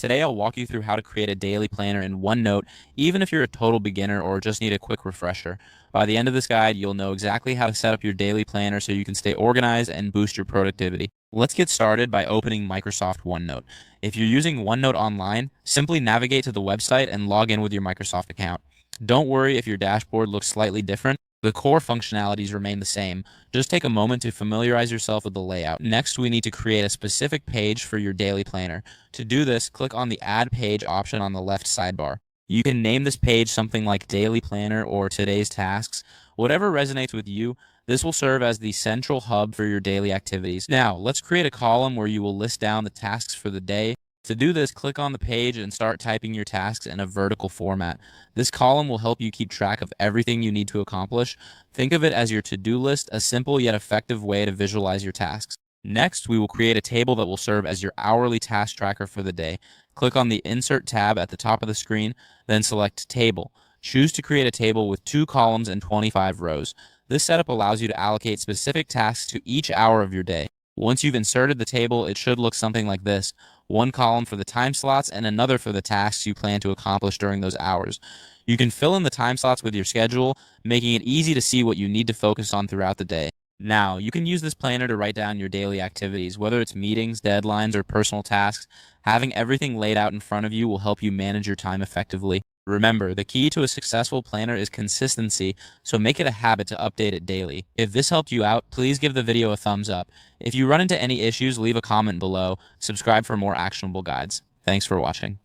Today, I'll walk you through how to create a daily planner in OneNote, even if you're a total beginner or just need a quick refresher. By the end of this guide, you'll know exactly how to set up your daily planner so you can stay organized and boost your productivity. Let's get started by opening Microsoft OneNote. If you're using OneNote online, simply navigate to the website and log in with your Microsoft account. Don't worry if your dashboard looks slightly different. The core functionalities remain the same. Just take a moment to familiarize yourself with the layout. Next, we need to create a specific page for your daily planner. To do this, click on the Add Page option on the left sidebar. You can name this page something like Daily Planner or Today's Tasks. Whatever resonates with you, this will serve as the central hub for your daily activities. Now, let's create a column where you will list down the tasks for the day. To do this, click on the page and start typing your tasks in a vertical format. This column will help you keep track of everything you need to accomplish. Think of it as your to-do list, a simple yet effective way to visualize your tasks. Next, we will create a table that will serve as your hourly task tracker for the day. Click on the Insert tab at the top of the screen, then select Table. Choose to create a table with 2 columns and 25 rows. This setup allows you to allocate specific tasks to each hour of your day. Once you've inserted the table, it should look something like this: one column for the time slots and another for the tasks you plan to accomplish during those hours. You can fill in the time slots with your schedule, making it easy to see what you need to focus on throughout the day. Now, you can use this planner to write down your daily activities, whether it's meetings, deadlines, or personal tasks. Having everything laid out in front of you will help you manage your time effectively. Remember, the key to a successful planner is consistency, so make it a habit to update it daily. If this helped you out, please give the video a thumbs up. If you run into any issues, leave a comment below. Subscribe for more actionable guides. Thanks for watching.